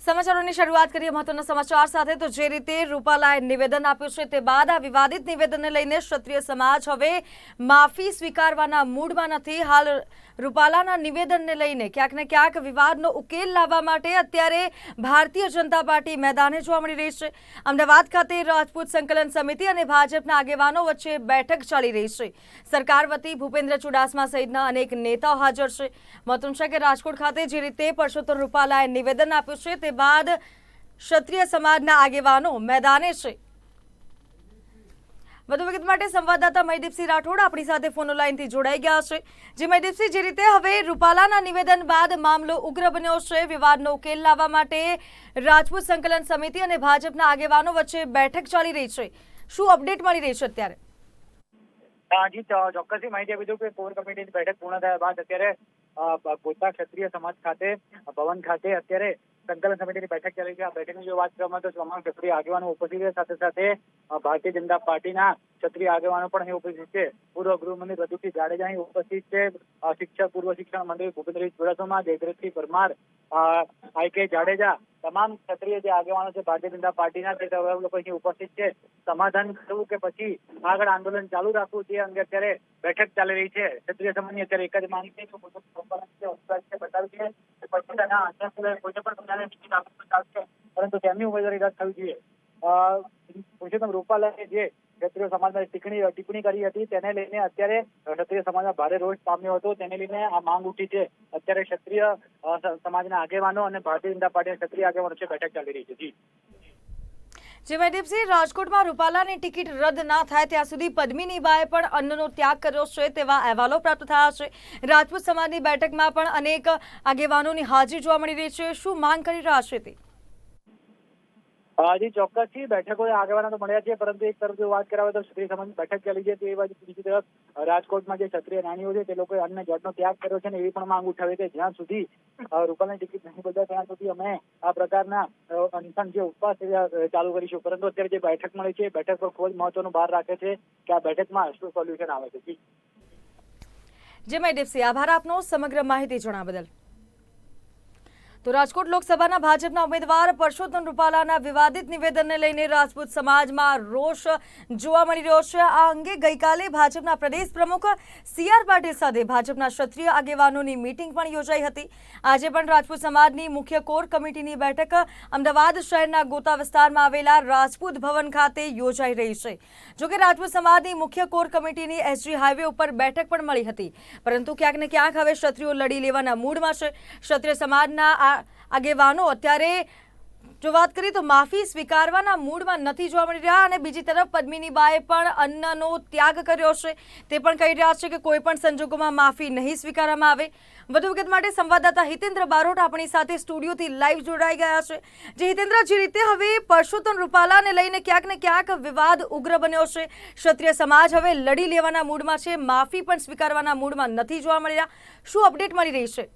સમાચારોની શરૂઆત કરીએ મહત્વના સમાચાર સાથે તો જે રીતે રૂપાલાએ નિવેદન આપ્યું છે તે બાદ આ વિવાદિત નિવેદનને લઈને ક્ષત્રિય સમાજ હવે માફી સ્વીકારવાના મૂડમાં નથી। હાલ રૂપાલાના નિવેદનને લઈને ક્યાંક ને ક્યાંક વિવાદનો ઉકેલ લાવવા માટે અત્યારે ભારતીય જનતા પાર્ટી મેદાને જોવા મળી રહી છે। અમદાવાદ ખાતે રાજપૂત સંકલન સમિતિ અને ભાજપના આગેવાનો વચ્ચે બેઠક ચાલી રહી છે। સરકાર વતી ભૂપેન્દ્ર ચુડાસમા સહિતના અનેક નેતાઓ હાજર છે। મહત્વનું છે કે રાજકોટ ખાતે જે રીતે પરસોત્તમ રૂપાલાએ નિવેદન આપ્યું છે તે બાદ ક્ષત્રિય સમાજના આગેવાનો મેદાને છે। વધુ વિગત માટે સંવાદદાતા મહીદીપસિંહ રાઠોડ આપણી સાથે ફોન લાઈનથી જોડાઈ ગયા છે। જે મહીદીપસિંહ, જે રીતે હવે રૂપાલાના નિવેદન બાદ મામલો ઉગ્ર બન્યો છે, વિવાદનો ઉકેલ લાવવા માટે રાજપૂત સંકલન સમિતિ અને ભાજપના આગેવાનો વચ્ચે બેઠક ચાલી રહી છે, શું અપડેટ મળી રહી છે અત્યારે? જી ચોક્કસથી માહિતી આપી દઉં કે કોર કમિટીની બેઠક પૂર્ણ થયા બાદ અત્યારે ગોતા ક્ષત્રિય સમાજ ખાતે ભવન ખાતે અત્યારે સંકલન સમિતિની બેઠક ચાલી છે। આ બેઠકની જો વાત કરવામાં તો તમામ ક્ષત્રિય આગેવાનો ઉપસ્થિત છે, સાથે સાથે ભારતીય જનતા પાર્ટીના ક્ષત્રિય આગેવાનો પણ અહીં ઉપસ્થિત છે। પૂર્વ ગૃહમંત્રી પ્રદીપસિંહ જાડેજા અહીં ઉપસ્થિત છે। પૂર્વ શિક્ષણ મંત્રી ભૂપેન્દ્ર ચુડાસમા, જયદ્રથસિંહ પરમાર, આઈ.કે. જાડેજા, તમામ ક્ષત્રિય જે આગેવાનો છે ભારતીય જનતા પાર્ટીના તે લોકો અહીં ઉપસ્થિત છે। સમાધાન કરવું કે પછી આગળ આંદોલન ચાલુ રાખવું તે અંગે અત્યારે બેઠક ચાલી રહી છે। ક્ષત્રિય સમાજની અત્યારે એક જ માંગ છે કે બતાવી છે પછી તેના કોઈને પણ પ્રકારની ટિકિટ આપવી ચાલશે, પરંતુ તેમની ઉમેદવારી રદ થવી જોઈએ। પુરુષોત્તમ રૂપાલાએ જે ક્ષત્રિય સમાજમાં ટિપ્પણી કરી હતી તેને લઈને અત્યારે ક્ષત્રિય સમાજમાં ભારે રોષ પામ્યો હતો, તેને લઈને આ માંગ ઉઠી છે। અત્યારે ક્ષત્રિય સમાજના આગેવાનો અને ભારતીય જનતા પાર્ટીના ક્ષત્રિય આગેવાનો વચ્ચે બેઠક ચાલી રહી છે। જી મહીદીપસિંહ, રાજકોટમાં રૂપાલાની ટિકિટ રદ ના થાય ત્યાં સુધી પદ્મિનીબાએ પણ અન્નનો ત્યાગ કર્યો છે તેવા અહેવાલો પ્રાપ્ત થયા છે। રાજપૂત સમાજની બેઠકમાં પણ અનેક આગેવાનોની હાજરી જોવા મળી રહી છે, શું માંગ કરી રહ્યા છે તે? જી ચોક્કસથી બેઠકો આગેવાનો તો મળ્યા છે, પરંતુ એક તરફ જો વાત કરાવે તો ક્ષત્રિય સમાજની બેઠક ચાલી છે, તે બાજુ બીજી તરફ રાજકોટમાં જે ક્ષત્રિય નાનીઓ છે તે લોકોએ અન્ન જળનો ત્યાગ કર્યો છે અને એવી પણ માંગ ઉઠાવી કે જ્યાં સુધી રૂપાલાની ટિકિટ નહીં બદલાય ત્યાં સુધી અમે આ પ્રકારના અનશન જે ઉપવાસ ચાલુ કરીશું। પરંતુ અત્યારે જે બેઠક મળી છે બેઠક પર ખૂબ જ મહત્વનું ભાર રાખે છે કે આ બેઠકમાં શું સોલ્યુશન આવે છે। જી મહીદીપસિંહ, આભાર આપનો સમગ્ર માહિતી જણાવવા બદલ। તો રાજકોટ લોકસભાના ભાજપના ઉમેદવાર પરસોત્તમ રૂપાલાના વિવાદિત નિવેદનને લઈને રાજપૂત સમાજમાં રોષ જોવા મળી રહ્યો છે। આ અંગે ગઈકાલે ભાજપના પ્રદેશ પ્રમુખ સી.આર. પાટીલ સાથે ભાજપના ક્ષત્રિય આગેવાનોની મીટિંગ પણ યોજાઈ હતી। આજે પણ રાજપૂત સમાજની મુખ્ય કોર કમિટીની બેઠક અમદાવાદ શહેરના ગોતા વિસ્તારમાં આવેલા રાજપૂત ભવન ખાતે યોજાઈ રહી છે। જોકે રાજપૂત સમાજની મુખ્ય કોર કમિટીની એસજી હાઈવે ઉપર બેઠક પણ મળી હતી, પરંતુ ક્યાંક ને ક્યાંક હવે ક્ષત્રિયો લડી લેવાના મૂડમાં છે। ક્ષત્રિય સમાજના આગેવાનો અત્યારે જો વાત કરીએ તો માફી સ્વીકારવાના મૂડમાં નથી જોવા મળી રહ્યા અને બીજી તરફ પદ્મિનીબાએ પણ અન્નનો ત્યાગ કર્યો છે, તે પણ કહી રહ્યા છે કે કોઈ પણ સંજોગોમાં માફી નહીં સ્વીકારવામાં આવે। વધુ વિગત માટે સંવાદદાતા હિતેન્દ્ર બારોટ આપણી સાથે સ્ટુડિયોથી લાઈવ જોડાઈ ગયા છે। જે હિતેન્દ્ર, જે રીતે હવે પરસોત્તમ રૂપાલાને લઈને ક્યાંક ને ક્યાંક વિવાદ ઉગ્ર બન્યો છે, ક્ષત્રિય સમાજ હવે લડી લેવાના મૂડમાં છે, માફી પણ સ્વીકારવાના મૂડમાં નથી જોવા મળી રહ્યા, શું અપડેટ મળી રહી છે?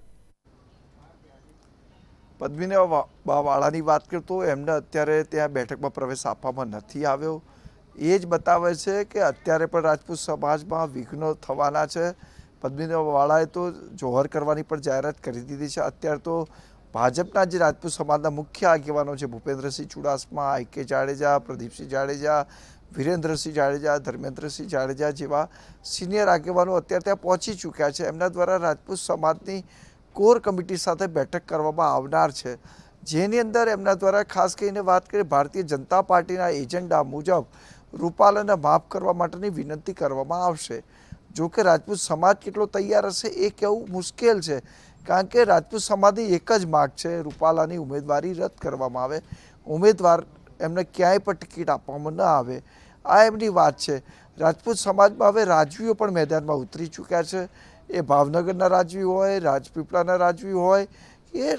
પદ્મિનીવાળાની વાત કરતો એમને અત્યારે ત્યાં બેઠકમાં પ્રવેશ આપવામાં નથી આવ્યો, એ જ બતાવે છે કે અત્યારે પણ રાજપૂત સમાજમાં વિઘ્નો થવાના છે। પદ્મિનીવાળાએ તો જોહર કરવાની પણ જાહેરાત કરી દીધી છે। અત્યારે તો ભાજપના જે રાજપૂત સમાજના મુખ્ય આગેવાનો છે ભૂપેન્દ્રસિંહ ચુડાસમા, આઈ.કે. જાડેજા, પ્રદીપસિંહ જાડેજા, વિરેન્દ્રસિંહ જાડેજા, ધર્મેન્દ્રસિંહ જાડેજા જેવા સિનિયર આગેવાનો અત્યારે ત્યાં પહોંચી ચૂક્યા છે। એમના દ્વારા રાજપૂત સમાજની કોર કમિટી સાથે બેઠક કરવામાં આવનાર છે, જેની અંદર એમના દ્વારા ખાસ કરીને વાત કરીએ ભારતીય જનતા પાર્ટીના એજન્ડા મુજબ રૂપાલાને માફ કરવા માટેની વિનંતી કરવામાં આવશે। જો કે રાજપૂત સમાજ કેટલો તૈયાર હશે એ કહેવું મુશ્કેલ છે, કારણ કે રાજપૂત સમાજની એક જ માગ છે રૂપાલાની ઉમેદવારી રદ કરવામાં આવે, ઉમેદવાર એમને ક્યાંય પણ ટિકિટ આપવામાં ન આવે, આ એમની વાત છે। રાજપૂત સમાજમાં હવે રાજવીઓ પણ મેદાનમાં ઉતરી ચૂક્યા છે, એ ભાવનગરના રાજવી હોય, રાજપીપળાના રાજવી હોય કે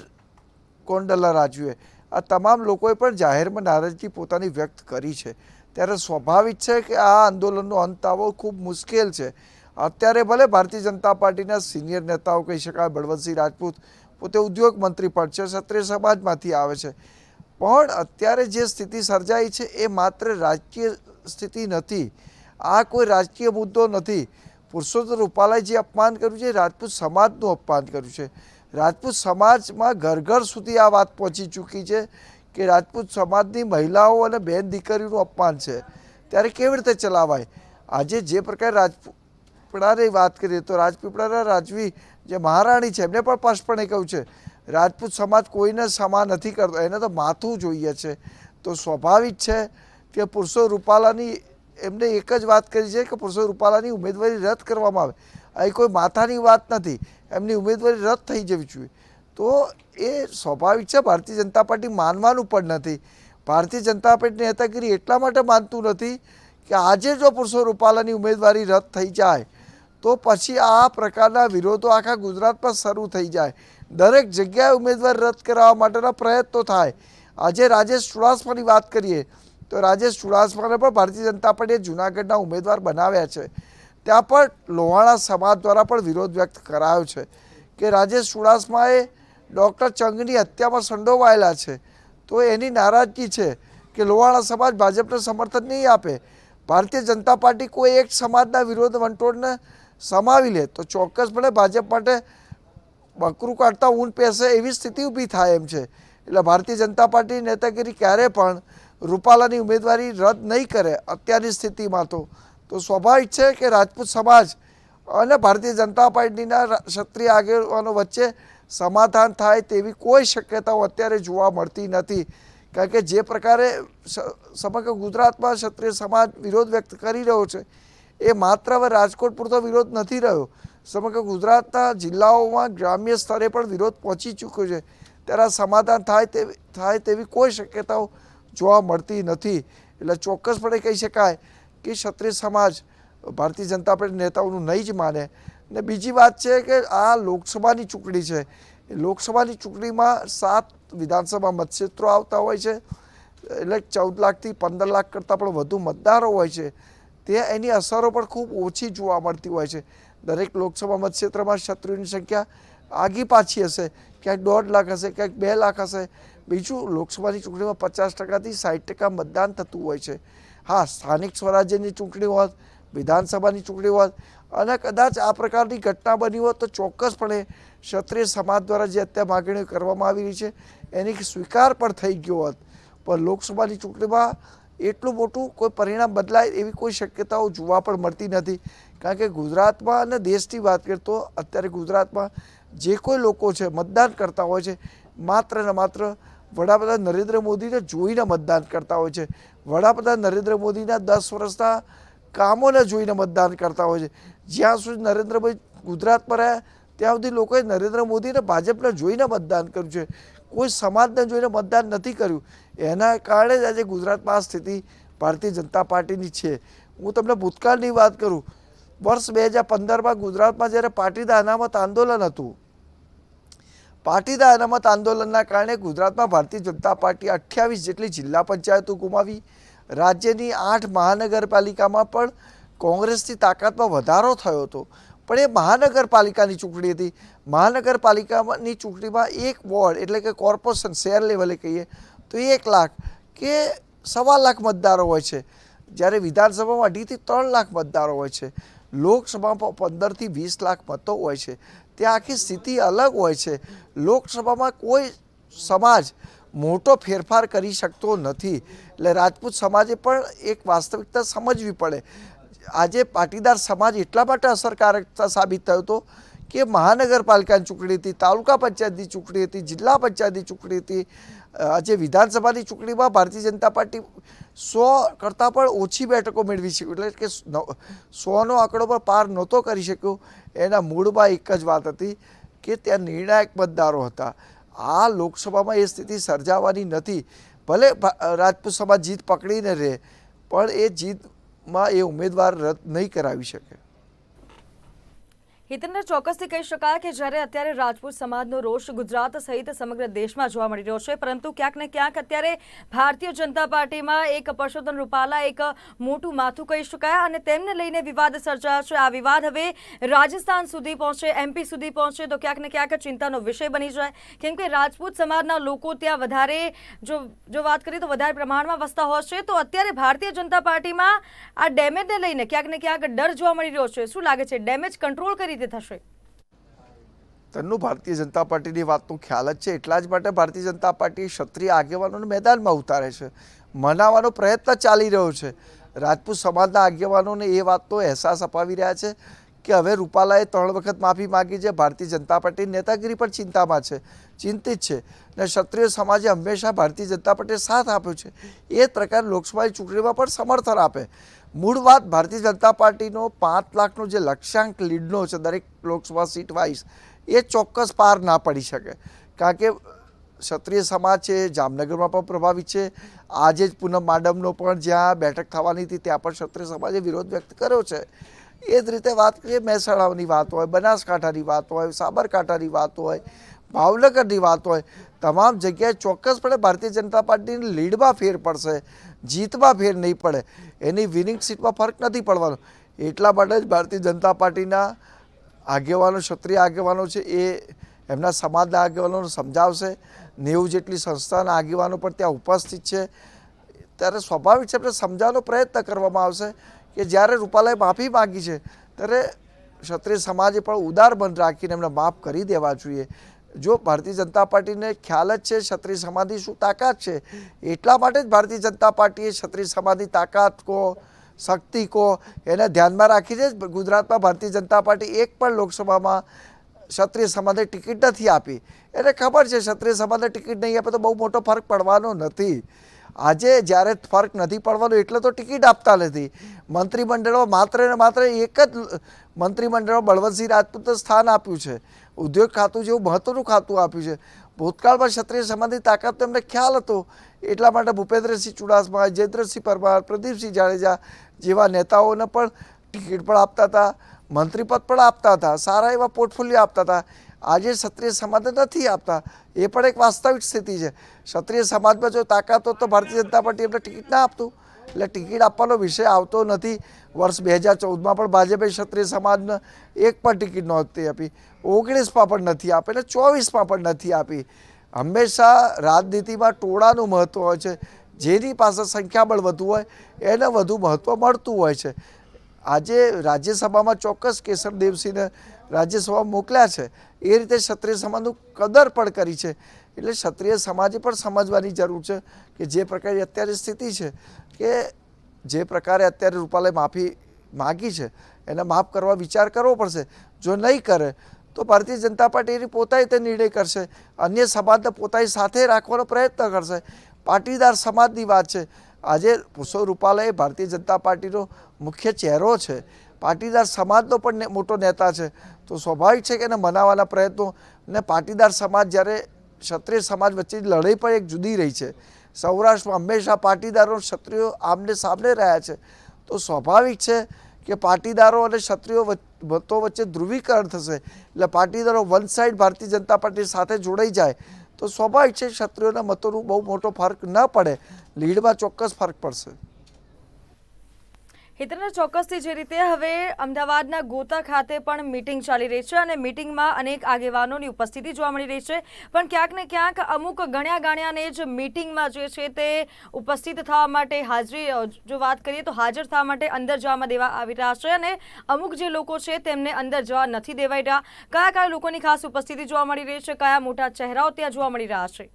ગોંડલના રાજવી હોય, આ તમામ લોકોએ પણ જાહેરમાં નારાજગી પોતાની વ્યક્ત કરી છે। ત્યારે સ્વાભાવિક છે કે આ આંદોલનનો અંત આવવો ખૂબ મુશ્કેલ છે। અત્યારે ભલે ભારતીય જનતા પાર્ટીના સિનિયર નેતાઓ કહી શકાય, બળવંતસિંહ રાજપૂત પોતે ઉદ્યોગ મંત્રી પણ છે, ક્ષત્રિય સમાજમાંથી આવે છે, પણ અત્યારે જે સ્થિતિ સર્જાઈ છે એ માત્ર રાજકીય સ્થિતિ નથી, આ કોઈ રાજકીય મુદ્દો નથી। પુરુષોત્તમ રૂપાલાએ જે અપમાન કર્યું છે રાજપૂત સમાજનું અપમાન કર્યું છે। રાજપૂત સમાજમાં ઘર ઘર સુધી આ વાત પહોંચી ચૂકી છે કે રાજપૂત સમાજની મહિલાઓ અને બહેન દીકરીઓનું અપમાન છે, ત્યારે કેવી રીતે ચલાવાય? આજે જે પ્રકારે રાજપીપળાની વાત કરીએ તો રાજપીપળાના રાજવી જે મહારાણી છે એમને પણ સ્પષ્ટપણે કહ્યું છે રાજપૂત સમાજ કોઈને સમા નથી કરતો, એને તો માથું જોઈએ છે. તો સ્વાભાવિક છે કે પુરુષો રૂપાલાની એમને એક જ વાત કરી છે કે પુરુષો રૂપાલાની ઉમેદવારી રદ કરવામાં આવે. અહીં કોઈ માથાની વાત નથી, એમની ઉમેદવારી રદ થઈ જવી જોઈએ. તો એ સ્વાભાવિક છે. ભારતીય જનતા પાર્ટી માનવાનું પણ નથી. ભારતીય જનતા પાર્ટી નેતાગીરી એટલા માટે માનતું નથી કે આજે જો પુરુષો રૂપાલાની ઉમેદવારી રદ થઈ જાય તો પછી આ પ્રકારના વિરોધો આખા ગુજરાતમાં શરૂ થઈ જાય. દરેક જગ્યાએ ઉમેદવાર રદ કરાવવા માટેના પ્રયત્નો થાય. આજે રાજેશ ચુડાસમાની વાત કરીએ તો રાજેશ ચુડાસમાને પણ ભારતીય જનતા પાર્ટીએ જૂનાગઢના ઉમેદવાર બનાવ્યા છે. ત્યાં પણ લોહાણા સમાજ દ્વારા પણ વિરોધ વ્યક્ત કરાયો છે કે રાજેશ ચુડાસમાએ ડૉક્ટર ચંગની હત્યામાં સંડોવાયેલા છે, તો એની નારાજગી છે કે લોહાણા સમાજ ભાજપને સમર્થન નહીં આપે. ભારતીય જનતા પાર્ટી કોઈ એક સમાજના વિરોધ વંટોળને સમાવી લે તો ચોક્કસપણે ભાજપ માટે બકરું કાઢતા ઊન પહેરશે એવી સ્થિતિ ઊભી થાય એમ છે. એટલે ભારતીય જનતા પાર્ટી નેતાગીરી ક્યારે પણ રૂપાલાની ઉમેદવારી રદ નહીં કરે અત્યારની સ્થિતિમાં. તો સ્વાભાવિક છે કે રાજપૂત સમાજ અને ભારતીય જનતા પાર્ટીના ક્ષત્રિય આગેવાનો વચ્ચે સમાધાન થાય તેવી કોઈ શક્યતાઓ અત્યારે જોવા મળતી નથી. કારણ કે જે પ્રકારે સમગ્ર ગુજરાતમાં ક્ષત્રિય સમાજ વિરોધ વ્યક્ત કરી રહ્યો છે એ માત્ર હવે રાજકોટ પૂરતો વિરોધ નથી રહ્યો. સમગ્ર ગુજરાતના જિલ્લાઓમાં ગ્રામ્ય સ્તરે પણ વિરોધ પહોંચી ચૂક્યો છે. ત્યારે સમાધાન થાય તેવી કોઈ શક્યતાઓ જોવા મળતી નથી. એટલે ચોક્કસપણે કહી શકાય કે ક્ષત્રિય સમાજ ભારતીય જનતા પાર્ટી નેતાઓનું નહીં જ માને. ને બીજી વાત છે કે આ લોકસભાની ચૂંટણી છે. લોકસભાની ચૂંટણીમાં 7 વિધાનસભા મતક્ષેત્રો આવતા હોય છે, એટલે 14 લાખથી 15 લાખ કરતાં પણ વધુ મતદારો હોય છે. તે એની અસરો પણ ખૂબ ઓછી જોવા મળતી હોય છે. દરેક લોકસભા મતક્ષેત્રમાં ક્ષત્રિયોની સંખ્યા આગી પાછી હશે, ક્યાંક 1.5 લાખ હશે, ક્યાંક 2 લાખ હશે. બીજું લોકસભાની ચૂંટણીમાં 50%થી 60% મતદાન થતું હોય છે. હા, સ્થાનિક સ્વરાજ્યની ચૂંટણી હોત, વિધાનસભાની ચૂંટણી હોત અને કદાચ આ પ્રકારની ઘટના બની હોત તો ચોક્કસપણે ક્ષત્રિય સમાજ દ્વારા જે અત્યારે માગણીઓ કરવામાં આવી રહી છે એની સ્વીકાર પણ થઈ ગયો હોત. પણ લોકસભાની ચૂંટણીમાં એટલું મોટું કોઈ પરિણામ બદલાય એવી કોઈ શક્યતાઓ જોવા પણ મળતી નથી. કારણ કે ગુજરાતમાં અને દેશની વાત કરીએ તો અત્યારે ગુજરાતમાં જે કોઈ લોકો છે મતદાન કરતા હોય છે માત્ર ને માત્ર વડાપ્રધાન નરેન્દ્ર મોદીને જોઈને મતદાન કરતા હોય છે. વડાપ્રધાન નરેન્દ્ર મોદીના 10 વર્ષના કામોને જોઈને મતદાન કરતા હોય છે. જ્યાં સુધી નરેન્દ્રભાઈ ગુજરાતમાં રહ્યા ત્યાં સુધી લોકોએ નરેન્દ્ર મોદીને ભાજપને જોઈને મતદાન કર્યું છે, કોઈ સમાજને જોઈને મતદાન નથી કર્યું. એના કારણે જ આજે ગુજરાતમાં આ સ્થિતિ ભારતીય જનતા પાર્ટીની છે. હું તમને ભૂતકાળની વાત કરું, વર્ષ 2015માં ગુજરાતમાં જ્યારે પાટીદાર અનામત આંદોલન હતું, પાટીદાર અનામત આંદોલનના કારણે ગુજરાતમાં ભારતીય જનતા પાર્ટી 28 જેટલી જિલ્લા પંચાયતો ગુમાવી. રાજ્યની 8 મહાનગરપાલિકામાં પણ કોંગ્રેસની તાકાતમાં વધારો થયો હતો. પણ એ મહાનગરપાલિકાની ચૂંટણી હતી. મહાનગરપાલિકાની ચૂંટણીમાં એક વોર્ડ એટલે કે કોર્પોરેશન શહેર લેવલે કહીએ તો 1 લાખ કે 1.25 લાખ મતદારો હોય છે, જ્યારે વિધાનસભામાં 2.5 થી 3 લાખ મતદારો હોય છે. લોકસભામાં 15 થી 20 લાખ મતો હોય છે. ત્યાં આખી સ્થિતિ અલગ હોય છે. લોકસભામાં કોઈ સમાજ મોટો ફેરફાર કરી શકતો નથી. એટલે રાજપૂત સમાજે પણ એક વાસ્તવિકતા સમજવી પડે. આજે પાટીદાર સમાજ એટલા માટે અસરકારક સાબિત થયો હતો કે મહાનગરપાલિકાની ચૂંટણી હતી, તાલુકા પંચાયતની ચૂંટણી હતી, જિલ્લા પંચાયતની ચૂંટણી હતી. આજે વિધાનસભાની ચૂંટણીમાં ભારતીય જનતા પાર્ટી 100 કરતાં પણ ઓછી બેઠકો મેળવી શકી, એટલે કે 100નો આંકડો પણ પાર નહોતો કરી શક્યો. એના મૂળમાં એક જ વાત હતી કે ત્યાં નિર્ણાયક મતદારો હતા. આ લોકસભામાં એ સ્થિતિ સર્જાવાની નથી. ભલે રાજપૂત સમાજ જીત પકડીને રહે પણ એ જીતમાં એ ઉમેદવાર રદ નહીં કરાવી શકે. હિતેન્દ્ર, ચોક્કસથી કહી શકાય કે જ્યારે અત્યારે રાજપૂત સમાજનો રોષ ગુજરાત સહિત સમગ્ર દેશમાં જોવા મળી રહ્યો છે, પરંતુ ક્યાંક ને ક્યાંક અત્યારે ભારતીય જનતા પાર્ટીમાં એક પરસોત્તમ રૂપાલા એક મોટું માથું કહી શકાય અને તેમને લઈને વિવાદ સર્જાયો છે. આ વિવાદ હવે રાજસ્થાન સુધી પહોંચે, MP સુધી પહોંચે તો ક્યાંક ને ક્યાંક ચિંતાનો વિષય બની જાય. કેમ કે રાજપૂત સમાજના લોકો ત્યાં વધારે જો વાત કરીએ તો વધારે પ્રમાણમાં વસતા હોય છે. તો અત્યારે ભારતીય જનતા પાર્ટીમાં આ ડેમેજને લઈને ક્યાંક ને ક્યાંક ડર જોવા મળી રહ્યો છે. શું લાગે છે, ડેમેજ કંટ્રોલ કરી થશે? તન્નું ભારતીય જનતા પાર્ટીની વાતનો ખ્યાલ જ છે, એટલા જ માટે ભારતીય જનતા પાર્ટી ક્ષત્રિય આગેવાનોને મેદાનમાં ઉતારે છે, મનાવવાનો પ્રયત્ન ચાલી રહ્યો છે. રાજપૂત સમાજના આગેવાનોને એ વાતનો અહેસાસ અપાવી રહ્યા છે કે હવે રૂપાલાએ 3 વખત માફી માગી છે. ભારતીય જનતા પાર્ટી નેતાગીરી પર ચિંતામાં છે, ચિંતિત છે, અને ક્ષત્રિય સમાજે હંમેશા ભારતીય જનતા પાર્ટીએ સાથ આપ્યો છે. એ જ પ્રકારે લોકસભાની ચૂંટણીમાં પણ સમર્થન આપે. મૂળ વાત ભારતીય જનતા પાર્ટીનો 5 લાખનો જે લક્ષ્યાંક લીડનો છે દરેક લોકસભા સીટ વાઇઝ, એ ચોક્કસ પાર ના પડી શકે, કારણ કે ક્ષત્રિય સમાજ છે જામનગરમાં પણ પ્રભાવિત છે. આજે જ પૂનમ માડમનો પણ જ્યાં બેઠક થવાની હતી ત્યાં પણ ક્ષત્રિય સમાજે વિરોધ વ્યક્ત કર્યો છે. એ જ રીતે વાત કરીએ મહેસાણાની વાત હોય, બનાસકાંઠાની વાત હોય, સાબરકાંઠાની વાત હોય, ભાવનગરની વાત હોય, તમામ જગ્યાએ ચોક્કસપણે ભારતીય જનતા પાર્ટીની લીડમાં ફેર પડશે, જીતમાં ફેર નહીં પડે. એની વિનિંગ સીટમાં ફરક નથી પડવાનો. એટલા માટે જ ભારતીય જનતા પાર્ટીના આગેવાનો, ક્ષત્રિય આગેવાનો છે એ એમના સમાજના આગેવાનોને સમજાવશે. 90 જેટલી સંસ્થાના આગેવાનો પણ ત્યાં ઉપસ્થિત છે. ત્યારે સ્વાભાવિક છે આપણે સમજાવવાનો પ્રયત્ન કરવામાં આવશે કે જ્યારે રૂપાલાએ માફી માગી છે ત્યારે ક્ષત્રિય સમાજે પણ ઉદાર મન રાખીને એમને માફ કરી દેવા જોઈએ. જો ભારતીય જનતા પાર્ટીને ખ્યાલ જ છે ક્ષત્રિય સમાજની શું તાકાત છે, એટલા માટે જ ભારતીય જનતા પાર્ટીએ ક્ષત્રિય સમાજની તાકાત કો, શક્તિ કો એને ધ્યાનમાં રાખીને જ ગુજરાતમાં ભારતીય જનતા પાર્ટી એક પણ લોકસભામાં ક્ષત્રિય સમાજને ટિકિટ નથી આપી. એને ખબર છે ક્ષત્રિય સમાજને ટિકિટ નહીં આપે તો બહુ મોટો ફરક પડવાનો નથી. આજે જ્યારે ફરક નથી પડવાનો એટલે તો ટિકિટ આપતા નથી. મંત્રીમંડળમાં માત્ર ને માત્ર એક જ મંત્રીમંડળમાં બળવંતસિંહ રાજપૂતને સ્થાન આપ્યું છે. ઉદ્યોગ ખાતું જેવું મહત્વનું ખાતું આપ્યું છે. ભૂતકાળમાં ક્ષત્રિય સમાજની તાકાતનો એમને ખ્યાલ હતો, એટલા માટે ભૂપેન્દ્રસિંહ ચુડાસમા, જયેન્દ્રસિંહ પરમાર, પ્રદીપસિંહ જાડેજા જેવા નેતાઓને પણ ટિકિટ પણ આપતા હતા, મંત્રીપદ પણ આપતા હતા, સારા એવા પોર્ટફોલિયો આપતા હતા. આજે ક્ષત્રિય સમાજને નથી આપતા, એ પણ એક વાસ્તવિક સ્થિતિ છે. ક્ષત્રિય સમાજમાં જો તાકાત હોત તો ભારતીય જનતા પાર્ટી એમને ટિકિટ ના આપતું. એટલે ટિકિટ આપવાનો વિષય આવતો નથી. વર્ષ 2014માં પણ ભાજપે ક્ષત્રિય સમાજને એક પણ ટિકિટ નહોતી આપી, 19માં પણ નથી આપી, અને 24માં પણ નથી આપી. હંમેશા રાજનીતિમાં ટોળાનું મહત્ત્વ હોય છે. જેની પાસે સંખ્યાબળ વધુ હોય એને વધુ મહત્ત્વ મળતું હોય છે. આજે રાજ્યસભામાં ચોક્કસ કેસરદેવસિંહને રાજ્યસભામાં મોકલ્યા છે, એ રીતે ક્ષત્રિય સમાજનું કદર પણ કરી છે. એટલે ક્ષત્રિય સમાજે પણ સમજવાની જરૂર છે કે જે પ્રકારે અત્યારે સ્થિતિ છે, કે જે પ્રકારે અત્યારે રૂપાલાએ માફી માગી છે એને માફ કરવા વિચાર કરવો પડશે. જો નહીં કરે તો ભારતીય જનતા પાર્ટી એની પોતાએ તે નિર્ણય કરશે, અન્ય સમાજને પોતાની સાથે રાખવાનો પ્રયત્ન કરશે. પાટીદાર સમાજની વાત છે. આજે પુરુષોત્તમ રૂપાલા એ ભારતીય જનતા પાર્ટીનો મુખ્ય ચહેરો છે, પાટીદાર સમાજનો પણ મોટો નેતા છે. તો સ્વાભાવિક છે કે એને મનાવવાના પ્રયત્નો, ને પાટીદાર સમાજ જ્યારે ક્ષત્રિય સમાજ વચ્ચેની લડાઈ પણ એક જુદી રહી છે. સૌરાષ્ટ્રમાં હંમેશા પાટીદારો ક્ષત્રિયો આમને સામને રહ્યા છે. તો સ્વાભાવિક છે કે પાટીદારો અને ક્ષત્રિયો મતો વચ્ચે ધ્રુવીકરણ થશે. એટલે પાટીદારો one side Bharatiya Janata party સાથે જોડાઈ જાય તો સ્વાભાવિક છે ક્ષત્રિયોના મતોનું બહુ મોટો ફરક ન પડે, લીડમાં ચોક્કસ ફરક પડશે. હિતેન્દ્ર, ચોક્કસથી જે રીતે હવે અમદાવાદના ગોતા ખાતે પણ મીટિંગ ચાલી રહી છે અને મીટિંગમાં અનેક આગેવાનોની ઉપસ્થિતિ જોવા મળી રહી છે, પણ ક્યાંક ને ક્યાંક અમુક ગણ્યાને જ મીટિંગમાં જે છે તે ઉપસ્થિત થવા માટે હાજરી, જો વાત કરીએ તો હાજર થવા માટે અંદર જવામાં દેવા આવી રહ્યા છે, અને અમુક જે લોકો છે તેમને અંદર જવા નથી દેવાઈ રહ્યા. કયા કયા લોકોની ખાસ ઉપસ્થિતિ જોવા મળી રહી છે, કયા મોટા ચહેરાઓ ત્યાં જોવા મળી રહ્યા છે?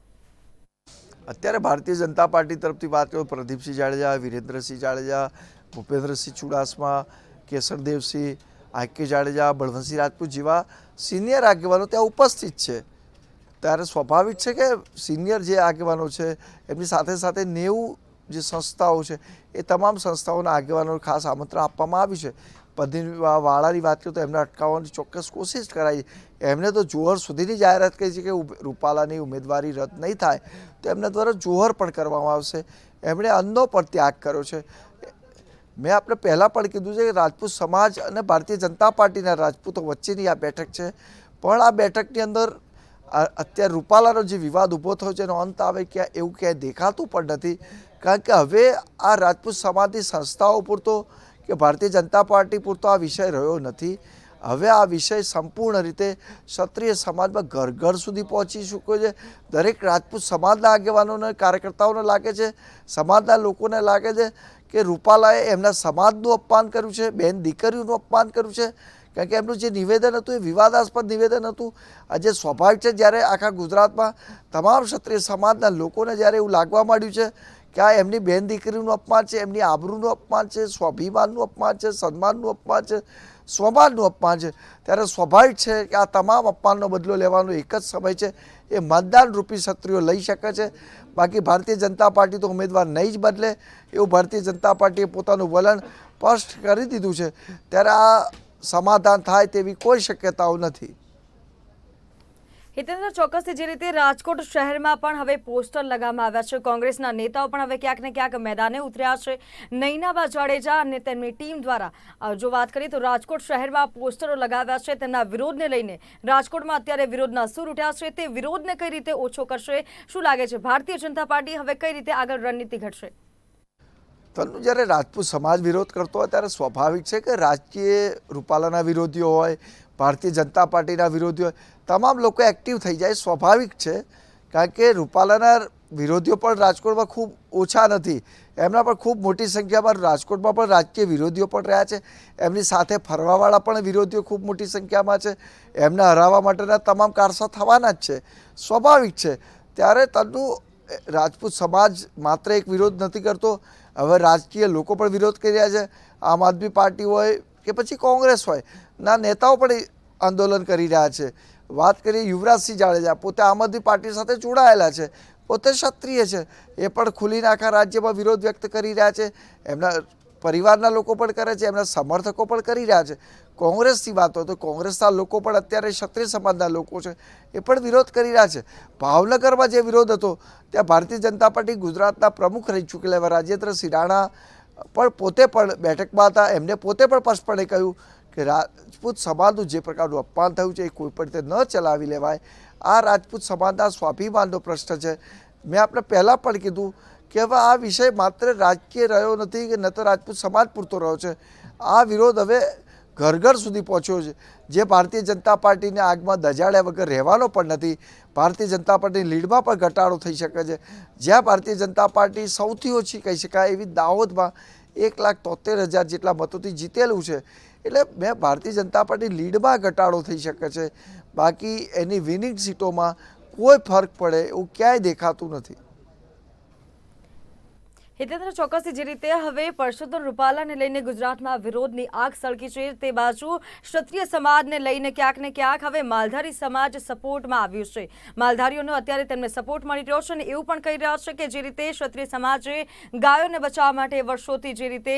અત્યારે ભારતીય જનતા પાર્ટી તરફથી વાત કરો, પ્રદીપસિંહ જાડેજા, વિરેન્દ્રસિંહ જાડેજા, ભૂપેન્દ્રસિંહ ચુડાસમા, કેસરદેવસિંહ, આર.કે. જાડેજા, બળવંતસિંહ રાજપૂત જેવા સિનિયર આગેવાનો ત્યાં ઉપસ્થિત છે. ત્યારે સ્વાભાવિક છે કે સિનિયર જે આગેવાનો છે એમની સાથે સાથે 90 જે સંસ્થાઓ છે એ તમામ સંસ્થાઓના આગેવાનોને ખાસ આમંત્રણ આપવામાં આવ્યું છે. વાળાની વાત કરીએ તો એમને અટકાવવાની ચોક્કસ કોશિશ કરાઈ. એમને તો જોહર સુધીની જાહેરાત કરી છે કે રૂપાલાની ઉમેદવારી રદ નહીં થાય તો એમના દ્વારા જોહર પણ કરવામાં આવશે. એમણે અન્નનો પણ ત્યાગ કર્યો છે. મેં આપણે પહેલાં પણ કીધું છે કે રાજપૂત સમાજ અને ભારતીય જનતા પાર્ટીના રાજપૂતો વચ્ચેની આ બેઠક છે, પણ આ બેઠકની અંદર અત્યારે રૂપાલાનો જે વિવાદ ઊભો થયો છે એનો અંત આવે એવું ક્યાંય દેખાતું પણ નથી. કારણ કે હવે આ રાજપૂત સમાજની સંસ્થાઓ પૂરતો કે ભારતીય જનતા પાર્ટી પૂરતો આ વિષય રહ્યો નથી. હવે આ વિષય સંપૂર્ણ રીતે ક્ષત્રિય સમાજમાં ઘર ઘર સુધી પહોંચી ચૂક્યો છે. દરેક રાજપૂત સમાજના આગેવાનોને, કાર્યકર્તાઓને લાગે છે, સમાજના લોકોને લાગે છે કે રૂપાલાએ એમના સમાજનું અપમાન કર્યું છે, બેન દીકરીઓનું અપમાન કર્યું છે, કારણ કે એમનું જે નિવેદન હતું એ વિવાદાસ્પદ નિવેદન હતું. આજે સ્વાભાવિક છે જ્યારે આખા ગુજરાતમાં તમામ ક્ષત્રિય સમાજના લોકોને જ્યારે એવું લાગવા માંડ્યું છે કે આ એમની બેન દીકરીનું અપમાન છે, એમની આબરૂનું અપમાન છે, સ્વાભિમાનનું અપમાન છે, સન્માનનું અપમાન છે, સ્વમાનનું અપમાન છે, ત્યારે સ્વાભાવિક છે કે આ તમામ અપમાનનો બદલો લેવાનો એક જ સમય છે. એ મતદાન રૂપી ક્ષત્રિયો લઈ શકે છે. બાકી ભારતીય જનતા પાર્ટી તો ઉમેદવાર નહીં જ બદલે એવું ભારતીય જનતા પાર્ટીએ પોતાનું વલણ સ્પષ્ટ કરી દીધું છે. ત્યારે આ સમાધાન થાય તેવી કોઈ શક્યતાઓ નથી. હિતેન્દ્ર, ચોક્કસથી જે રીતે રાજકોટ શહેરમાં પણ હવે પોસ્ટર લગાવવામાં આવ્યા છે, કોંગ્રેસના નેતાઓ પણ હવે ક્યાંક ને ક્યાંક મેદાને ઉતર્યા છે. નૈનાબા જાડેજા અને તેમની ટીમ દ્વારા જો વાત કરીએ તો રાજકોટ શહેરમાં પોસ્ટરો લગાવ્યા છે. તેમના વિરોધને લઈને રાજકોટમાં અત્યારે વિરોધના સૂર ઉઠ્યા છે. તે વિરોધને કઈ રીતે ઓછો કરશે? શું લાગે છે ભારતીય જનતા પાર્ટી હવે કઈ રીતે આગળ રણનીતિ ઘડશે? તનુ, જ્યારે રાજપૂત સમાજ વિરોધ કરતો હોય ત્યારે સ્વાભાવિક છે કે રાજકીય રૂપાલાના વિરોધીઓ હોય, ભારતીય જનતા પાર્ટીના વિરોધીઓ હોય, તમામ લોકો એક્ટિવ થઈ જાય. સ્વાભાવિક છે, કારણ કે રૂપાલાના વિરોધીઓ પણ રાજકોટમાં ખૂબ ઓછા નથી. એમના પણ ખૂબ મોટી સંખ્યામાં રાજકોટમાં પણ રાજકીય વિરોધીઓ પણ રહ્યા છે. એમની સાથે ફરવાવાળા પણ વિરોધીઓ ખૂબ મોટી સંખ્યામાં છે. એમને હરાવવા માટેના તમામ કારસો થવાના જ છે. સ્વાભાવિક છે. ત્યારે તનુ, રાજપૂત સમાજ માત્ર એક વિરોધ નથી કરતો, હવે રાજકીય લોકો પણ વિરોધ કરી રહ્યા છે. આમ આદમી પાર્ટી હોય કે પછી કોંગ્રેસ હોય ના નેતાઓ પણ આંદોલન કરી રહ્યા છે. વાત કરીએ યુવરાજસિંહ જાડેજા, પોતે આમ આદમી પાર્ટી સાથે જોડાયેલા છે, પોતે ક્ષત્રિય છે, એ પણ ખુલીને આખા રાજ્યમાં વિરોધ વ્યક્ત કરી રહ્યા છે. એમના પરિવારના લોકો પણ કરે છે, એમના સમર્થકો પણ કરી રહ્યા છે. કોંગ્રેસની વાત હોય તો કોંગ્રેસના લોકો પણ અત્યારે ક્ષત્રિય સમાજના લોકો છે, એ પણ વિરોધ કરી રહ્યા છે. ભાવનગરમાં જે વિરોધ હતો ત્યાં ભારતીય જનતા પાર્ટી ગુજરાતના પ્રમુખ રહી ચૂકેલા એવા રાજેન્દ્રસિંહ રાણા પણ પોતે પણ બેઠકમાં હતા. એમને પોતે પણ સ્પષ્ટપણે કહ્યું કે રાજપૂત સમાજનું જે પ્રકારનું અપમાન થયું છે એ કોઈ પણ રીતે ન ચલાવી લેવાય. આ રાજપૂત સમાજના સ્વાભિમાનનો પ્રશ્ન છે. મેં આપણે પહેલાં પણ કીધું કે હવે આ વિષય માત્ર રાજકીય રહ્યો નથી કે ન તો રાજપૂત સમાજ પૂરતો રહ્યો છે. આ વિરોધ હવે ઘર ઘર સુધી પહોંચ્યો છે. જે ભારતીય જનતા પાર્ટીને આગમાં દજાડ્યા વગર રહેવાનો પણ નથી. ભારતીય જનતા પાર્ટીની લીડમાં પણ ઘટાડો થઈ શકે છે. જ્યાં ભારતીય જનતા પાર્ટી સૌથી ઓછી કહી શકાય એવી દાહોદમાં 1,73,000 જેટલા મતોથી જીતેલું છે. એટલે મેં ભારતીય જનતા પાર્ટી લીડમાં ઘટાડો થઈ શકે છે. બાકી એની વિનિંગ સીટોમાં કોઈ ફરક પડે એવું ક્યાંય દેખાતું નથી. હિતેન્દ્ર, ચોક્કસથી જે રીતે હવે પરસોત્તમ રૂપાલાને લઈને ગુજરાતમાં વિરોધની આગ સળગી છે, તે બાજુ ક્ષત્રિય સમાજને લઈને ક્યાંક ને ક્યાંક હવે માલધારી સમાજ સપોર્ટમાં આવ્યું છે. માલધારીઓનો અત્યારે તેમને સપોર્ટ મળી રહ્યો છે અને એવું પણ કહી રહ્યા છે કે જે રીતે ક્ષત્રિય સમાજે ગાયોને બચાવવા માટે વર્ષોથી જે રીતે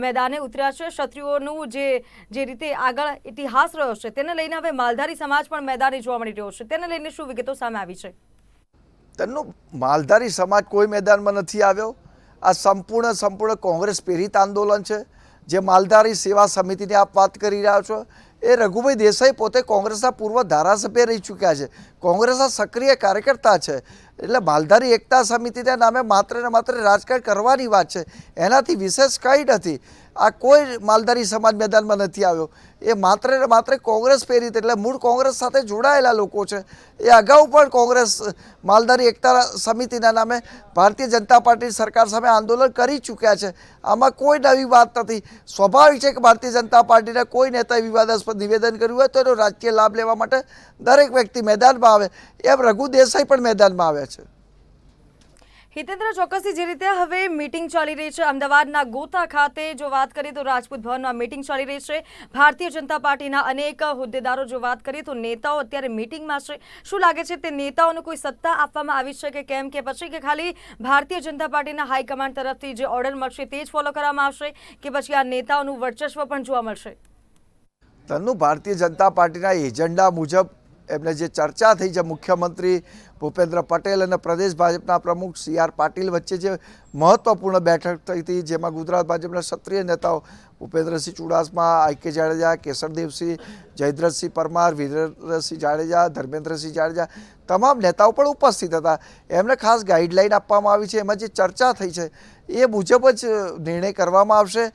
મેદાને ઉતર્યા છે, ક્ષત્રિયોનું જે રીતે આગળ ઇતિહાસ રહ્યો છે, તેને લઈને હવે માલધારી સમાજ પણ મેદાને જોવા મળી રહ્યો છે. તેને લઈને શું વિગતો સામે આવી છે? તેનું માલધારી સમાજ કોઈ મેદાનમાં નથી આવ્યો. આ સંપૂર્ણ કોંગ્રેસ પ્રેરિત આંદોલન છે. જે માલધારી સેવા સમિતિની આપ વાત કરી રહ્યા છો, એ રઘુભાઈ દેસાઈ પોતે કોંગ્રેસના પૂર્વ ધારાસભ્ય રહી ચૂક્યા છે, કોંગ્રેસના સક્રિય કાર્યકર્તા છે. એટલે માલધારી એકતા સમિતિના નામે માત્ર ને માત્ર રાજકારણ કરવાની વાત છે, એનાથી વિશેષ કંઈ નથી. આ કોઈ માલધારી સમાજ મેદાનમાં નથી આવ્યો. એ માત્ર ને માત્ર કોંગ્રેસ પ્રેરિત, એટલે મૂળ કોંગ્રેસ સાથે જોડાયેલા લોકો છે. એ અગાઉ પણ કોંગ્રેસ માલધારી એકતા સમિતિના નામે ભારતીય જનતા પાર્ટી સરકાર સામે આંદોલન કરી ચૂક્યા છે. આમાં કોઈ નવી વાત નથી. સ્વાભાવિક છે કે ભારતીય જનતા પાર્ટીના કોઈ નેતાએ વિવાદાસ્પદ નિવેદન કર્યું હોય તો એનો રાજકીય લાભ લેવા માટે દરેક વ્યક્તિ મેદાનમાં આવે. એમ રઘુ દેસાઈ પણ મેદાનમાં આવ્યા છે. હિતેન્દ્ર, ચોક્કસથી જે રીતે હવે મીટિંગ ચાલી રહી છે અમદાવાદના ગોતા ખાતે, જો વાત કરીએ તો રાજપૂત ભવનમાં મીટિંગ ચાલી રહી છે. ભારતીય જનતા પાર્ટીના અનેક હોદ્દેદારો, જો વાત કરીએ તો નેતાઓ અત્યારે મીટિંગમાં છે. શું લાગે છે તે નેતાઓને કોઈ સત્તા આપવામાં આવી છે કે કેમ, કે પછી કે ખાલી ભારતીય જનતા પાર્ટીના હાઈકમાન્ડ તરફથી જે ઓર્ડર મળશે તે જ ફોલો કરવામાં આવશે, કે પછી આ નેતાઓનું વર્ચસ્વ પણ જોવા મળશે? તનુ, ભારતીય જનતા પાર્ટીના એજન્ડા મુજબ એમને જે ચર્ચા થઈ છે મુખ્યમંત્રી ભૂપેન્દ્ર પટેલ અને પ્રદેશ ભાજપના પ્રમુખ CR પાટીલ વચ્ચે જે મહત્વપૂર્ણ બેઠક થઈ હતી, જેમાં ગુજરાત ભાજપના ક્ષત્રિય નેતાઓ ભૂપેન્દ્રસિંહ ચુડાસમા, IK જાડેજા, કેસરદેવસિંહ, જયદ્રથસિંહ પરમાર, વીરેન્દ્રસિંહ જાડેજા, ધર્મેન્દ્રસિંહ જાડેજા, તમામ નેતાઓ પણ ઉપસ્થિત હતા. એમને ખાસ ગાઈડલાઈન આપવામાં આવી છે. એમાં જે ચર્ચા થઈ છે એ મુજબ જ નિર્ણય કરવામાં આવશે.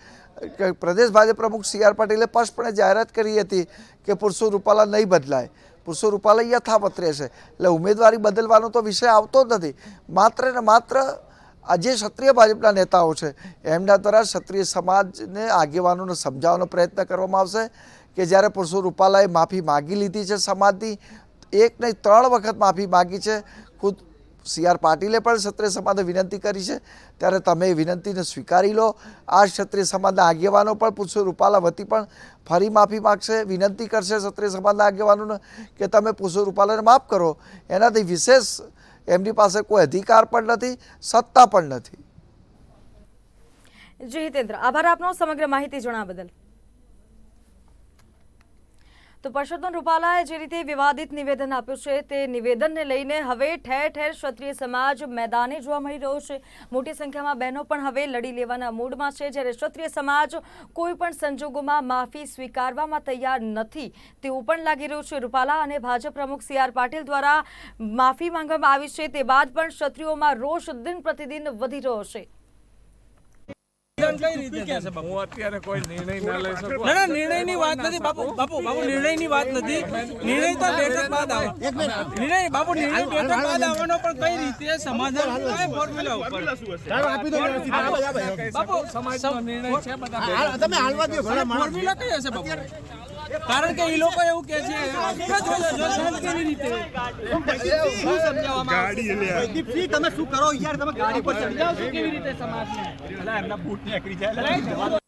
પ્રદેશ ભાજપ પ્રમુખ CR પાટીલે સ્પષ્ટપણે જાહેરાત કરી હતી કે પુરુષો રૂપાલા નહીં બદલાય, પુરુષો રૂપાલા યથાવત રહેશે. એટલે ઉમેદવારી બદલવાનો તો વિષય આવતો જ નથી. માત્ર ને માત્ર આ જે ક્ષત્રિય ભાજપના નેતાઓ છે એમના દ્વારા ક્ષત્રિય સમાજને આગેવાનોને સમજાવવાનો પ્રયત્ન કરવામાં આવશે કે જ્યારે પુરુષો રૂપાલાએ માફી માગી લીધી છે સમાજની, એક નહીં 3 વખત માફી માગી છે. ખુદ CR પાટીલે પણ ક્ષત્રિય સમાજને વિનંતી કરી છે, ત્યારે તમે એ વિનંતીને સ્વીકારી લો. આ ક્ષત્રિય સમાજના આગેવાનો પણ પુરુષો રૂપાલા વતી પણ ફરી માફી માગશે, વિનંતી કરશે ક્ષત્રિય સમાજના આગેવાનોને કે તમે પુરુષો રૂપાલાને માફ કરો. એનાથી વિશેષ એમની પાસે કોઈ અધિકાર પણ નથી, સત્તા પણ નથી. જી હિતેન્દ્ર, આભાર આપનો સમગ્ર માહિતી જણાવવા બદલ. તો પરસોત્તમ રૂપાલાએ જે રીતે વિવાદિત નિવેદન આપ્યું છે તે નિવેદનને લઈને હવે ઠેર ઠેર ક્ષત્રિય સમાજ મેદાને જોવા મળી રહ્યો છે. મોટી સંખ્યામાં બહેનો પણ હવે લડી લેવાના મૂડમાં છે, જ્યારે ક્ષત્રિય સમાજ કોઈ પણ સંજોગોમાં માફી સ્વીકારવામાં તૈયાર નથી તેવું પણ લાગી રહ્યું છે. રૂપાલા અને ભાજપ પ્રમુખ CR પાટીલ દ્વારા માફી માંગવામાં આવી છે તે બાદ પણ ક્ષત્રિયોમાં રોષ દિન પ્રતિદિન વધી રહ્યો છે. અત્યારે કોઈ નિર્ણય ના લઈ શકું. ના નિર્ણયની વાત નથી બાપુ નિર્ણયની વાત નથી. નિર્ણય તો બેઠક બાદ આવે. નિર્ણય બેઠક બાદ આવવાનો, પણ કઈ રીતે સમાધાન કઈ ફોર્મ્યુલા ઉપર બાપુ સમાજનો નિર્ણય છે બધા તમે હાલવા દો. ફોર્મ્યુલા કઈ હશે બાપુ? કારણ કે એ લોકો એવું કે છે કેવી રીતે તમે શું કરો યાર, તમે ગાડી પર ચડી જાઓ છો કેવી રીતે સમાજને એમના બૂટ નીકળી જાય.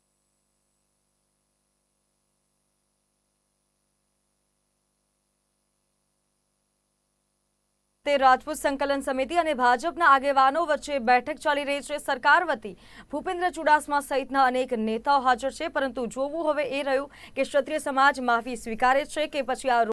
તે રાજપૂત સંકલન સમિતિ અને ભાજપના આગેવાનો વચ્ચે બેઠક ચાલી રહી છે. સરકાર વતી ભૂપેન્દ્ર ચુડાસમા સહિતના અનેક નેતાઓ હાજર છે, પરંતુ જોવું હવે એ રહ્યું કે ક્ષત્રિય સમાજ માફી સ્વીકારે છે કે પછી આ